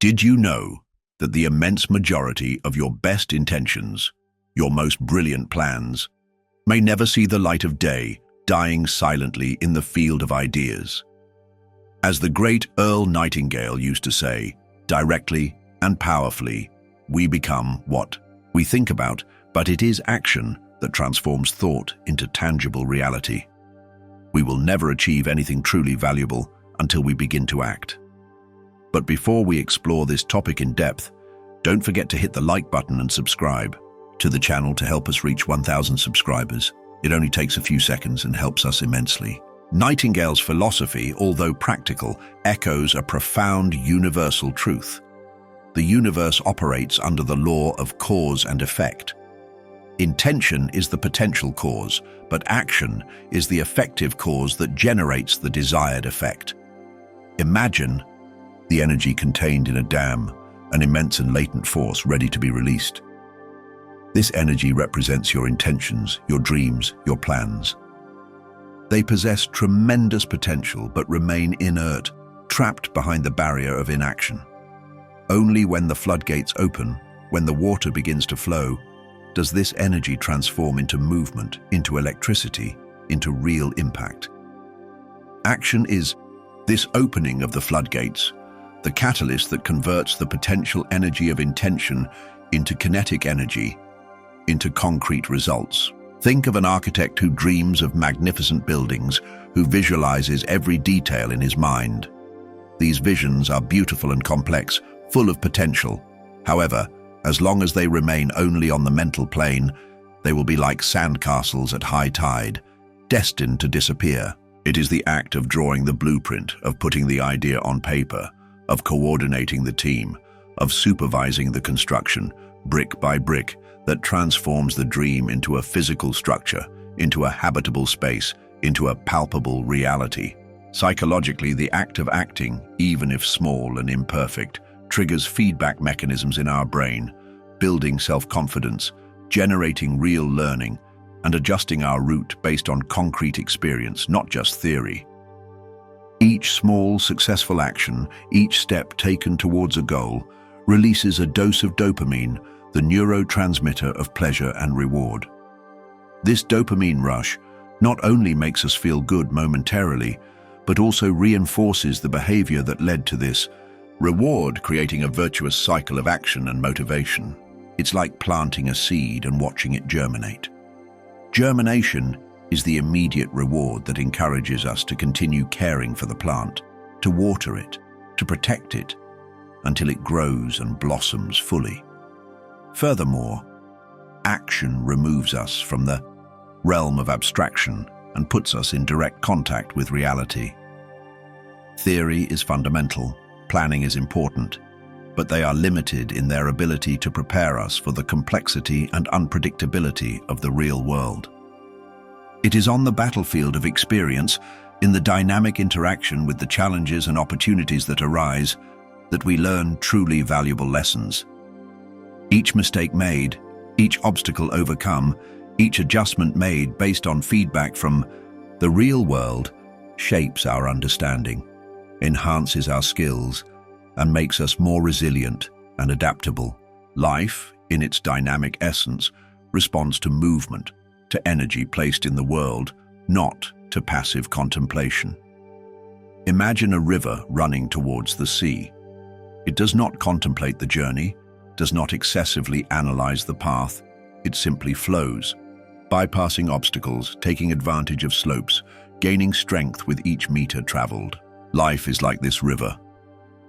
Did you know that the immense majority of your best intentions, your most brilliant plans, may never see the light of day, dying silently in the field of ideas? As the great Earl Nightingale used to say, directly and powerfully, we become what we think about, but it is action that transforms thought into tangible reality. We will never achieve anything truly valuable until we begin to act. But before we explore this topic in depth, don't forget to hit the like button and subscribe to the channel to help us reach 1,000 subscribers. It only takes a few seconds and helps us immensely. Nightingale's philosophy, although practical, echoes a profound universal truth. The universe operates under the law of cause and effect. Intention is the potential cause, but action is the effective cause that generates the desired effect. Imagine the energy contained in a dam, an immense and latent force ready to be released. This energy represents your intentions, your dreams, your plans. They possess tremendous potential but remain inert, trapped behind the barrier of inaction. Only when the floodgates open, when the water begins to flow, does this energy transform into movement, into electricity, into real impact. Action is this opening of the floodgates, the catalyst that converts the potential energy of intention into kinetic energy, into concrete results. Think of an architect who dreams of magnificent buildings, who visualizes every detail in his mind. These visions are beautiful and complex, full of potential. However, as long as they remain only on the mental plane, they will be like sandcastles at high tide, destined to disappear. It is the act of drawing the blueprint, of putting the idea on paper, of coordinating the team, of supervising the construction, brick by brick, that transforms the dream into a physical structure, into a habitable space, into a palpable reality. Psychologically, the act of acting, even if small and imperfect, triggers feedback mechanisms in our brain, building self-confidence, generating real learning, and adjusting our route based on concrete experience, not just theory. Each small, successful action, each step taken towards a goal, releases a dose of dopamine, the neurotransmitter of pleasure and reward. This dopamine rush not only makes us feel good momentarily, but also reinforces the behavior that led to this reward, creating a virtuous cycle of action and motivation. It's like planting a seed and watching it germinate. Germination is the immediate reward that encourages us to continue caring for the plant, to water it, to protect it, until it grows and blossoms fully. Furthermore, action removes us from the realm of abstraction and puts us in direct contact with reality. Theory is fundamental, planning is important, but they are limited in their ability to prepare us for the complexity and unpredictability of the real world. It is on the battlefield of experience, in the dynamic interaction with the challenges and opportunities that arise, that we learn truly valuable lessons. Each mistake made, each obstacle overcome, each adjustment made based on feedback from the real world shapes our understanding, enhances our skills, and makes us more resilient and adaptable. Life, in its dynamic essence, responds to movement, to energy placed in the world, not to passive contemplation. Imagine a river running towards the sea. It does not contemplate the journey, does not excessively analyze the path. It simply flows, bypassing obstacles, taking advantage of slopes, gaining strength with each meter traveled. Life is like this river,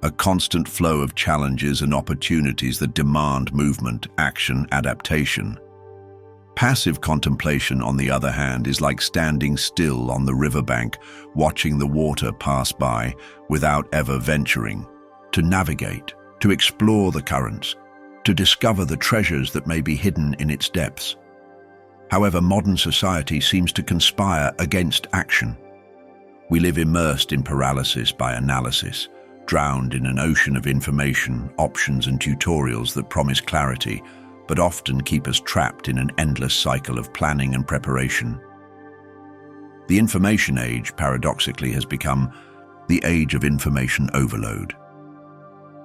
a constant flow of challenges and opportunities that demand movement, action, adaptation. Passive contemplation, on the other hand, is like standing still on the riverbank, watching the water pass by without ever venturing. To navigate, to explore the currents, to discover the treasures that may be hidden in its depths. However, modern society seems to conspire against action. We live immersed in paralysis by analysis, drowned in an ocean of information, options and tutorials that promise clarity, but often keep us trapped in an endless cycle of planning and preparation. The information age, paradoxically, has become the age of information overload.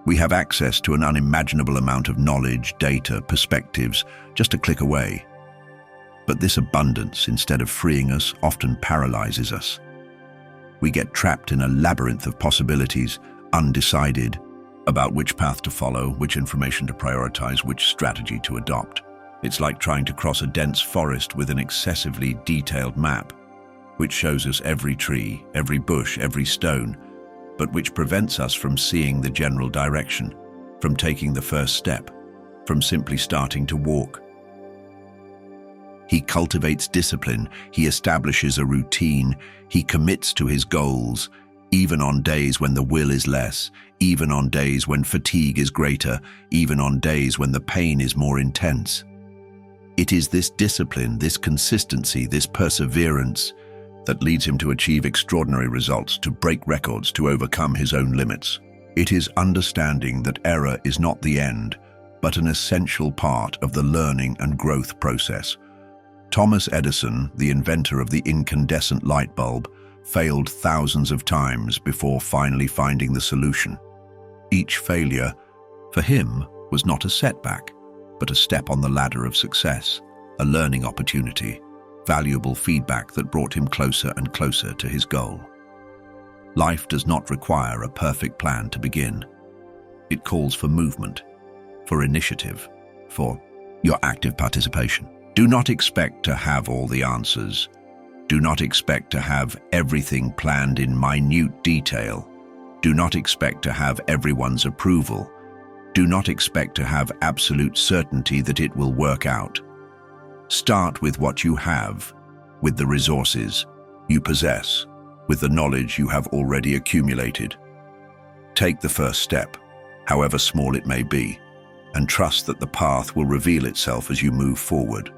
We have access to an unimaginable amount of knowledge, data, perspectives, just a click away. But this abundance, instead of freeing us, often paralyzes us. We get trapped in a labyrinth of possibilities, undecided about which path to follow, which information to prioritize, which strategy to adopt. It's like trying to cross a dense forest with an excessively detailed map, which shows us every tree, every bush, every stone, but which prevents us from seeing the general direction, from taking the first step, from simply starting to walk. He cultivates discipline, he establishes a routine, he commits to his goals, even on days when the will is less, even on days when fatigue is greater, even on days when the pain is more intense. It is this discipline, this consistency, this perseverance that leads him to achieve extraordinary results, to break records, to overcome his own limits. It is understanding that error is not the end, but an essential part of the learning and growth process. Thomas Edison, the inventor of the incandescent light bulb, failed thousands of times before finally finding the solution. Each failure, for him, was not a setback, but a step on the ladder of success, a learning opportunity, valuable feedback that brought him closer and closer to his goal. Life does not require a perfect plan to begin. It calls for movement, for initiative, for your active participation. Do not expect to have all the answers. Do not expect to have everything planned in minute detail. Do not expect to have everyone's approval. Do not expect to have absolute certainty that it will work out. Start with what you have, with the resources you possess, with the knowledge you have already accumulated. Take the first step, however small it may be, and trust that the path will reveal itself as you move forward.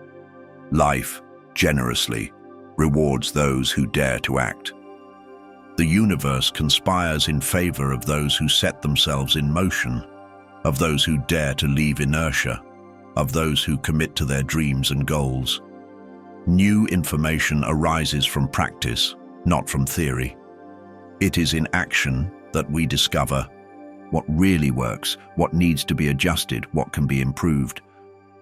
Life, generously, rewards those who dare to act. The universe conspires in favor of those who set themselves in motion, of those who dare to leave inertia, of those who commit to their dreams and goals. New information arises from practice, not from theory. It is in action that we discover what really works, what needs to be adjusted, what can be improved.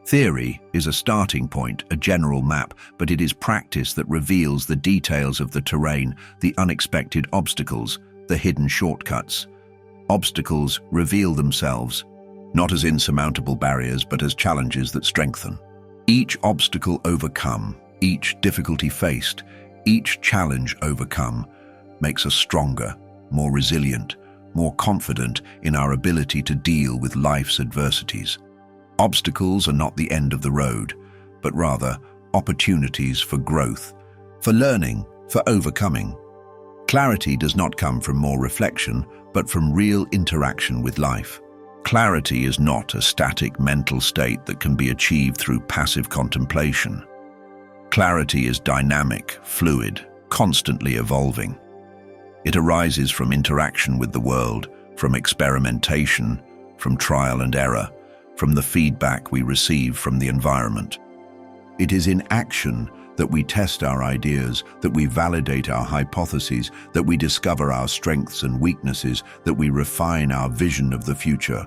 Theory is a starting point, a general map, but it is practice that reveals the details of the terrain, the unexpected obstacles, the hidden shortcuts. Obstacles reveal themselves, not as insurmountable barriers, but as challenges that strengthen. Each obstacle overcome, each difficulty faced, each challenge overcome, makes us stronger, more resilient, more confident in our ability to deal with life's adversities. Obstacles are not the end of the road, but rather opportunities for growth, for learning, for overcoming. Clarity does not come from more reflection, but from real interaction with life. Clarity is not a static mental state that can be achieved through passive contemplation. Clarity is dynamic, fluid, constantly evolving. It arises from interaction with the world, from experimentation, from trial and error, from the feedback we receive from the environment. It is in action that we test our ideas, that we validate our hypotheses, that we discover our strengths and weaknesses, that we refine our vision of the future.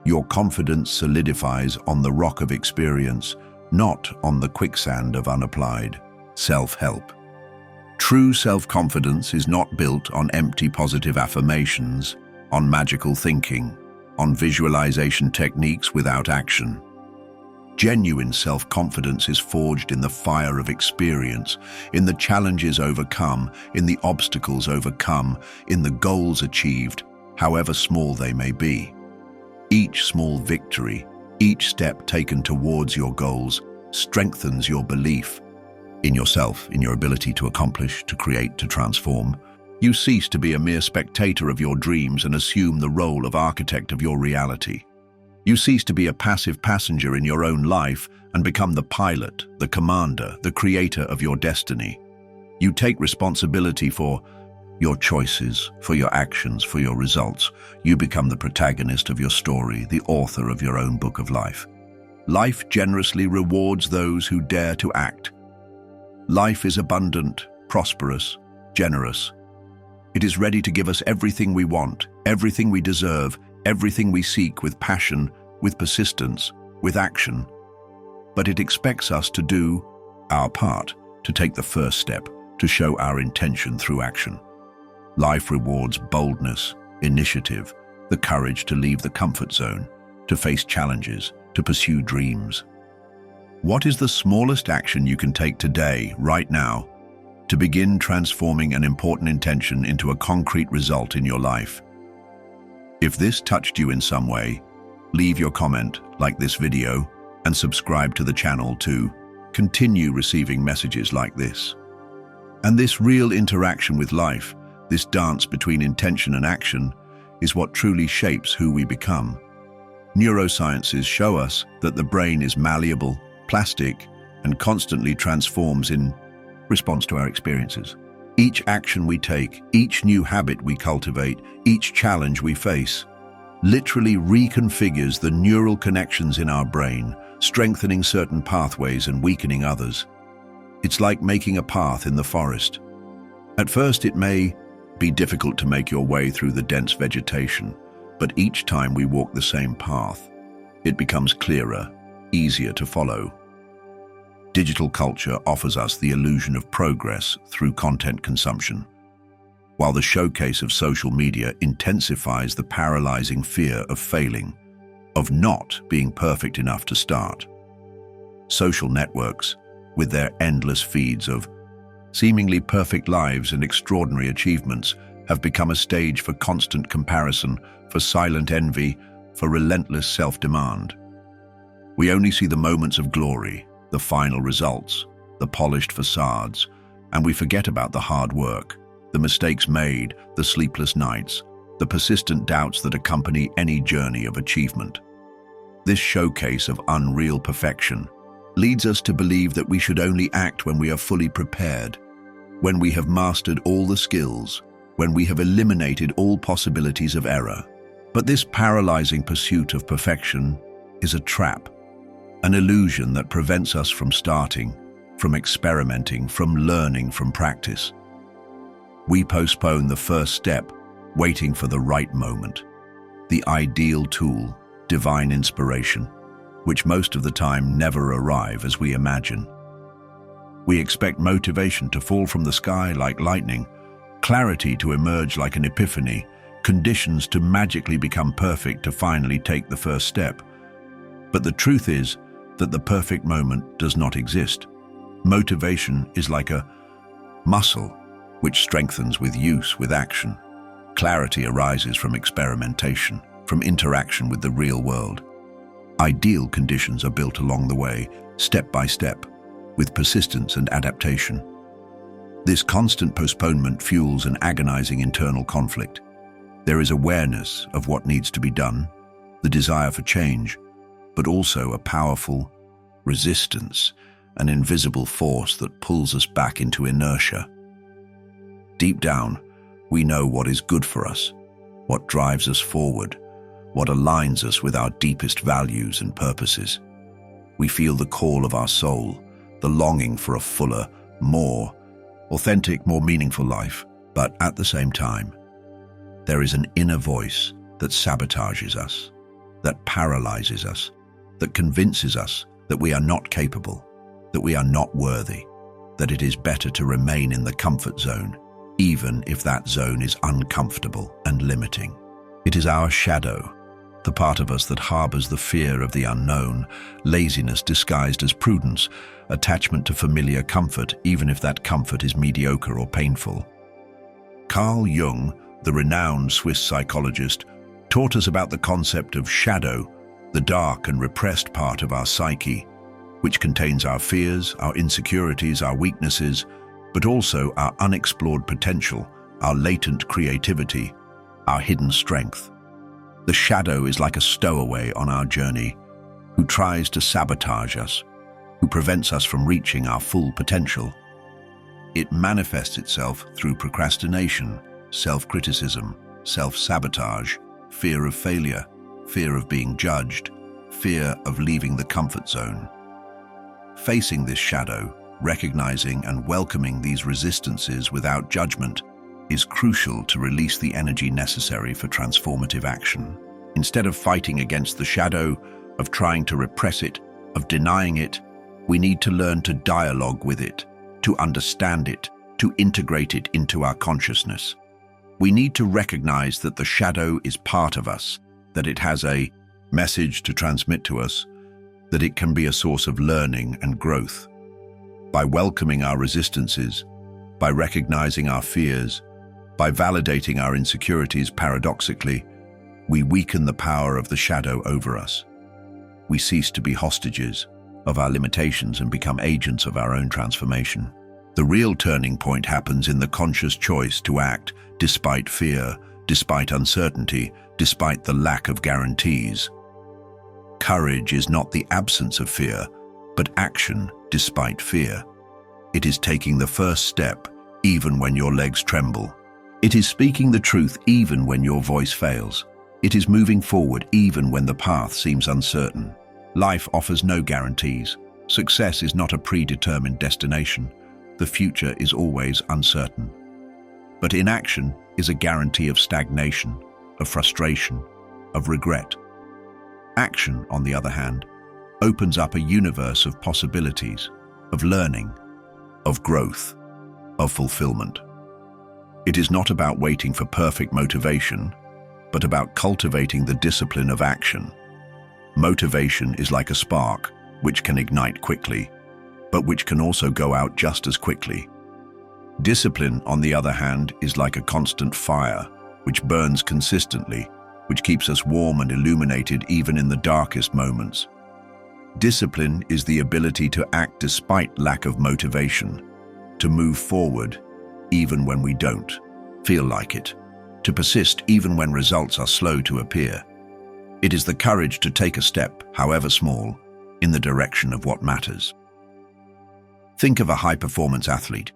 Your confidence solidifies on the rock of experience, not on the quicksand of unapplied self-help. True self-confidence is not built on empty positive affirmations, on magical thinking, on visualization techniques without action. Genuine self-confidence is forged in the fire of experience, in the challenges overcome, in the obstacles overcome, in the goals achieved, however small they may be. Each small victory, each step taken towards your goals, strengthens your belief in yourself, in your ability to accomplish, to create, to transform. You cease to be a mere spectator of your dreams and assume the role of architect of your reality. You cease to be a passive passenger in your own life and become the pilot, the commander, the creator of your destiny. You take responsibility for your choices, for your actions, for your results. You become the protagonist of your story, the author of your own book of life. Life generously rewards those who dare to act. Life is abundant, prosperous, generous. It is ready to give us everything we want, everything we deserve, everything we seek with passion, with persistence, with action. But it expects us to do our part, to take the first step, to show our intention through action. Life rewards boldness, initiative, the courage to leave the comfort zone, to face challenges, to pursue dreams. What is the smallest action you can take today, right now, to begin transforming an important intention into a concrete result in your life? If this touched you in some way, leave your comment, like this video, and subscribe to the channel to continue receiving messages like this. And this real interaction with life, this dance between intention and action, is what truly shapes who we become. Neurosciences show us that the brain is malleable, plastic, and constantly transforms in response to our experiences. Each action we take, each new habit we cultivate, each challenge we face, literally reconfigures the neural connections in our brain, strengthening certain pathways and weakening others. It's like making a path in the forest. At first, it may be difficult to make your way through the dense vegetation, but each time we walk the same path, it becomes clearer, easier to follow. Digital culture offers us the illusion of progress through content consumption, while the showcase of social media intensifies the paralyzing fear of failing, of not being perfect enough to start. Social networks, with their endless feeds of seemingly perfect lives and extraordinary achievements, have become a stage for constant comparison, for silent envy, for relentless self-demand. We only see the moments of glory, the final results, the polished facades, and we forget about the hard work, the mistakes made, the sleepless nights, the persistent doubts that accompany any journey of achievement. This showcase of unreal perfection leads us to believe that we should only act when we are fully prepared, when we have mastered all the skills, when we have eliminated all possibilities of error. But this paralyzing pursuit of perfection is a trap, an illusion that prevents us from starting, from experimenting, from learning from practice. We postpone the first step, waiting for the right moment, the ideal tool, divine inspiration, which most of the time never arrive as we imagine. We expect motivation to fall from the sky like lightning, clarity to emerge like an epiphany, conditions to magically become perfect to finally take the first step. But the truth is that the perfect moment does not exist. Motivation is like a muscle which strengthens with use, with action. Clarity arises from experimentation, from interaction with the real world. Ideal conditions are built along the way, step by step, with persistence and adaptation. This constant postponement fuels an agonizing internal conflict. There is awareness of what needs to be done, the desire for change, but also a powerful resistance, an invisible force that pulls us back into inertia. Deep down, we know what is good for us, what drives us forward, what aligns us with our deepest values and purposes. We feel the call of our soul, the longing for a fuller, more authentic, more meaningful life. But at the same time, there is an inner voice that sabotages us, that paralyzes us, that convinces us that we are not capable, that we are not worthy, that it is better to remain in the comfort zone, even if that zone is uncomfortable and limiting. It is our shadow, the part of us that harbors the fear of the unknown, laziness disguised as prudence, attachment to familiar comfort, even if that comfort is mediocre or painful. Carl Jung, the renowned Swiss psychologist, taught us about the concept of shadow, the dark and repressed part of our psyche, which contains our fears, our insecurities, our weaknesses, but also our unexplored potential, our latent creativity, our hidden strength. The shadow is like a stowaway on our journey, who tries to sabotage us, who prevents us from reaching our full potential. It manifests itself through procrastination, self-criticism, self-sabotage, fear of failure, fear of being judged, fear of leaving the comfort zone. Facing this shadow, recognizing and welcoming these resistances without judgment, is crucial to release the energy necessary for transformative action. Instead of fighting against the shadow, of trying to repress it, of denying it, we need to learn to dialogue with it, to understand it, to integrate it into our consciousness. We need to recognize that the shadow is part of us, that it has a message to transmit to us, that it can be a source of learning and growth. By welcoming our resistances, by recognizing our fears, by validating our insecurities, paradoxically, we weaken the power of the shadow over us. We cease to be hostages of our limitations and become agents of our own transformation. The real turning point happens in the conscious choice to act despite fear, despite uncertainty, despite the lack of guarantees. Courage is not the absence of fear, but action despite fear. It is taking the first step even when your legs tremble. It is speaking the truth even when your voice fails. It is moving forward even when the path seems uncertain. Life offers no guarantees. Success is not a predetermined destination. The future is always uncertain. But inaction is a guarantee of stagnation, of frustration, of regret. Action, on the other hand, opens up a universe of possibilities, of learning, of growth, of fulfillment. It is not about waiting for perfect motivation, but about cultivating the discipline of action. Motivation is like a spark, which can ignite quickly, but which can also go out just as quickly. Discipline, on the other hand, is like a constant fire, which burns consistently, which keeps us warm and illuminated even in the darkest moments. Discipline is the ability to act despite lack of motivation, to move forward even when we don't feel like it, to persist even when results are slow to appear. It is the courage to take a step, however small, in the direction of what matters. Think of a high-performance athlete.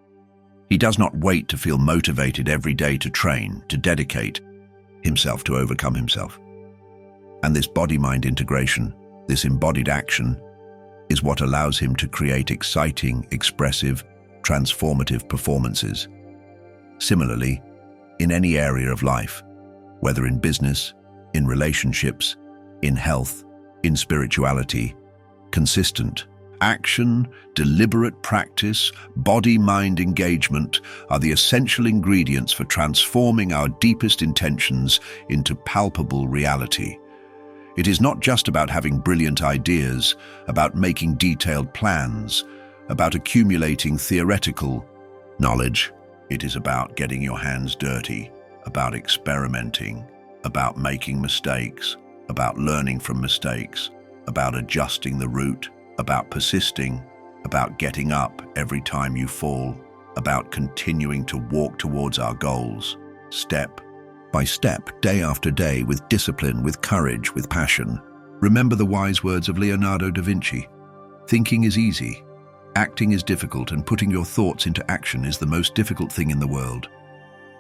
He does not wait to feel motivated every day to train, to dedicate himself to overcome himself. And this body-mind integration, this embodied action, is what allows him to create exciting, expressive, transformative performances. Similarly, in any area of life, whether in business, in relationships, in health, in spirituality, consistent action, deliberate practice, body-mind engagement are the essential ingredients for transforming our deepest intentions into palpable reality. It is not just about having brilliant ideas, about making detailed plans, about accumulating theoretical knowledge. It is about getting your hands dirty, about experimenting, about making mistakes, about learning from mistakes, about adjusting the route, about persisting, about getting up every time you fall, about continuing to walk towards our goals, step by step, day after day, with discipline, with courage, with passion. Remember the wise words of Leonardo da Vinci. Thinking is easy, acting is difficult, and putting your thoughts into action is the most difficult thing in the world.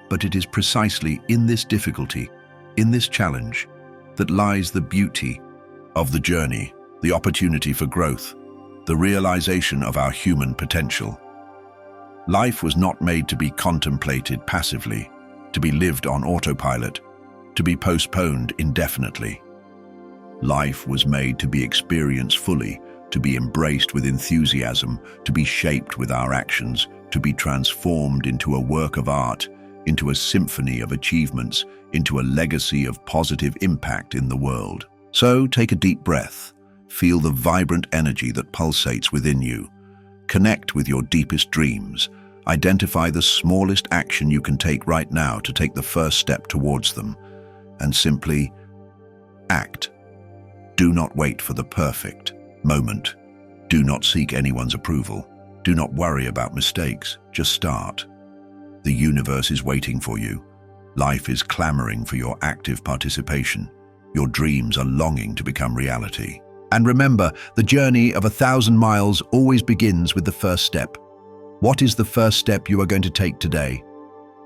But it is precisely in this difficulty, in this challenge, that lies the beauty of the journey, the opportunity for growth, the realization of our human potential. Life was not made to be contemplated passively, to be lived on autopilot, to be postponed indefinitely. Life was made to be experienced fully, to be embraced with enthusiasm, to be shaped with our actions, to be transformed into a work of art, into a symphony of achievements, into a legacy of positive impact in the world. So take a deep breath. Feel the vibrant energy that pulsates within you. Connect with your deepest dreams. Identify the smallest action you can take right now to take the first step towards them. And simply act. Do not wait for the perfect moment. Do not seek anyone's approval. Do not worry about mistakes. Just start. The universe is waiting for you. Life is clamoring for your active participation. Your dreams are longing to become reality. And remember, the journey of 1,000 miles always begins with the first step. What is the first step you are going to take today?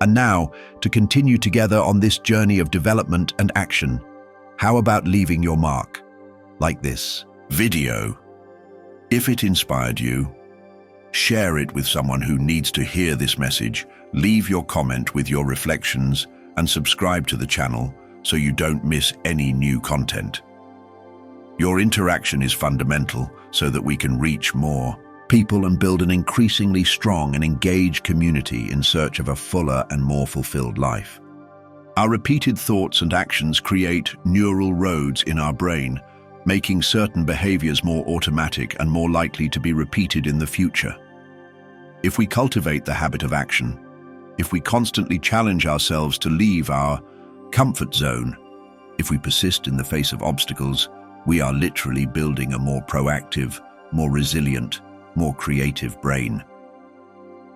And now, to continue together on this journey of development and action, how about leaving your mark? Like this video. If it inspired you, share it with someone who needs to hear this message, leave your comment with your reflections, and subscribe to the channel so you don't miss any new content. Your interaction is fundamental so that we can reach more people and build an increasingly strong and engaged community in search of a fuller and more fulfilled life. Our repeated thoughts and actions create neural roads in our brain, making certain behaviors more automatic and more likely to be repeated in the future. If we cultivate the habit of action, if we constantly challenge ourselves to leave our comfort zone, if we persist in the face of obstacles, we are literally building a more proactive, more resilient, more creative brain.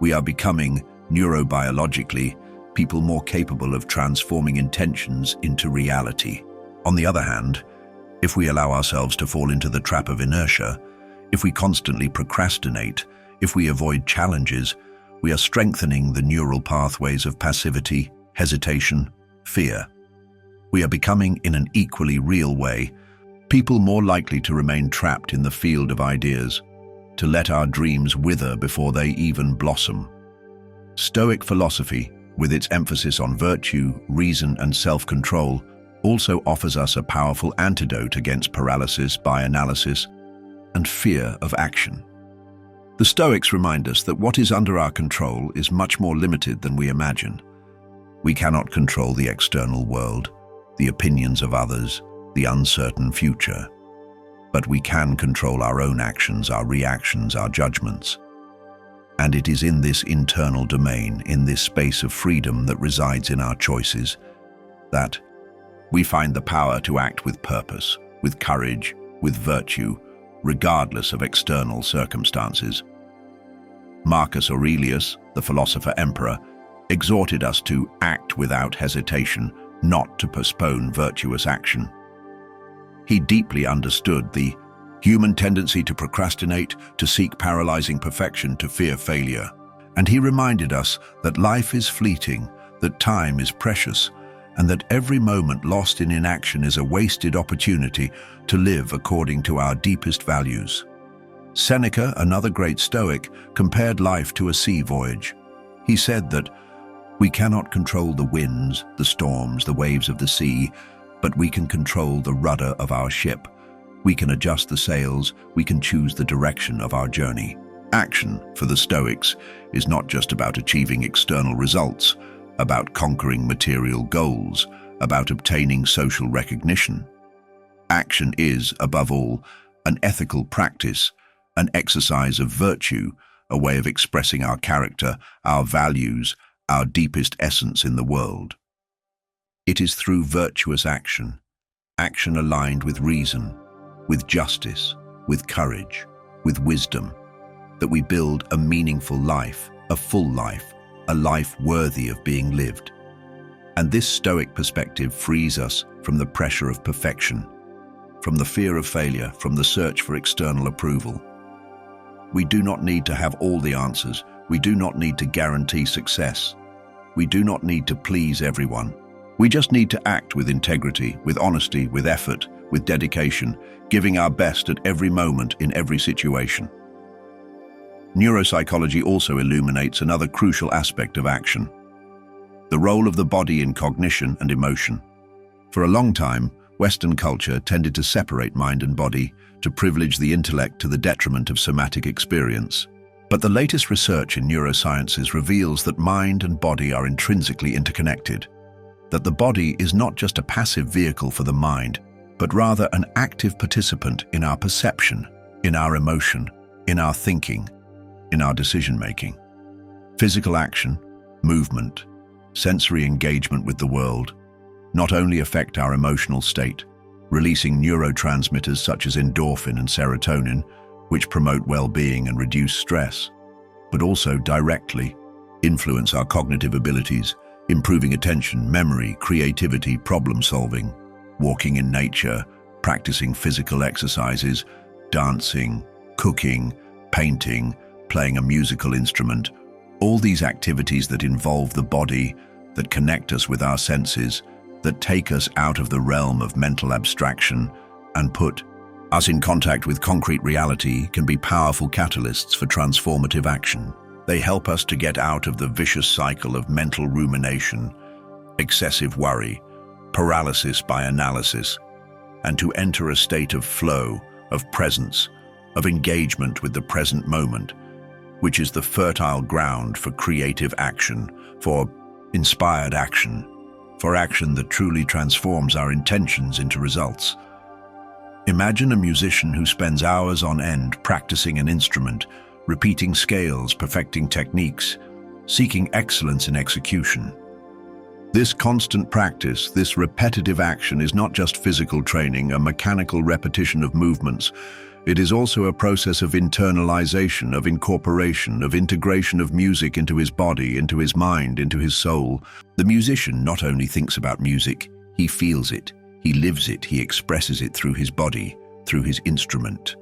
We are becoming, neurobiologically, people more capable of transforming intentions into reality. On the other hand, if we allow ourselves to fall into the trap of inertia, if we constantly procrastinate, if we avoid challenges, we are strengthening the neural pathways of passivity, hesitation, fear. We are becoming, in an equally real way, people more likely to remain trapped in the field of ideas, to let our dreams wither before they even blossom. Stoic philosophy, with its emphasis on virtue, reason, and self-control, also offers us a powerful antidote against paralysis by analysis and fear of action. The Stoics remind us that what is under our control is much more limited than we imagine. We cannot control the external world, the opinions of others, the uncertain future. But we can control our own actions, our reactions, our judgments. And it is in this internal domain, in this space of freedom that resides in our choices, that we find the power to act with purpose, with courage, with virtue, regardless of external circumstances. Marcus Aurelius, the philosopher-emperor, exhorted us to act without hesitation, not to postpone virtuous action. He deeply understood the human tendency to procrastinate, to seek paralyzing perfection, to fear failure. And he reminded us that life is fleeting, that time is precious, and that every moment lost in inaction is a wasted opportunity to live according to our deepest values. Seneca, another great Stoic, compared life to a sea voyage. He said that we cannot control the winds, the storms, the waves of the sea, but we can control the rudder of our ship. We can adjust the sails, we can choose the direction of our journey. Action, for the Stoics, is not just about achieving external results, about conquering material goals, about obtaining social recognition. Action is, above all, an ethical practice, an exercise of virtue, a way of expressing our character, our values, our deepest essence in the world. It is through virtuous action, action aligned with reason, with justice, with courage, with wisdom, that we build a meaningful life, a full life, a life worthy of being lived. And this Stoic perspective frees us from the pressure of perfection, from the fear of failure, from the search for external approval. We do not need to have all the answers. We do not need to guarantee success. We do not need to please everyone. We just need to act with integrity, with honesty, with effort, with dedication, giving our best at every moment in every situation. Neuropsychology also illuminates another crucial aspect of action: the role of the body in cognition and emotion. For a long time, Western culture tended to separate mind and body, to privilege the intellect to the detriment of somatic experience. But the latest research in neurosciences reveals that mind and body are intrinsically interconnected, that the body is not just a passive vehicle for the mind, but rather an active participant in our perception, in our emotion, in our thinking, in our decision-making. Physical action, movement, sensory engagement with the world not only affect our emotional state, releasing neurotransmitters such as endorphin and serotonin, which promote well-being and reduce stress, but also directly influence our cognitive abilities, improving attention, memory, creativity, problem-solving. Walking in nature, practicing physical exercises, dancing, cooking, painting, playing a musical instrument, all these activities that involve the body, that connect us with our senses, that take us out of the realm of mental abstraction and put us in contact with concrete reality, can be powerful catalysts for transformative action. They help us to get out of the vicious cycle of mental rumination, excessive worry, paralysis by analysis, and to enter a state of flow, of presence, of engagement with the present moment, which is the fertile ground for creative action, for inspired action, for action that truly transforms our intentions into results. Imagine a musician who spends hours on end practicing an instrument, repeating scales, perfecting techniques, seeking excellence in execution. This constant practice, this repetitive action is not just physical training, a mechanical repetition of movements. It is also a process of internalization, of incorporation, of integration of music into his body, into his mind, into his soul. The musician not only thinks about music, he feels it, he lives it, he expresses it through his body, through his instrument.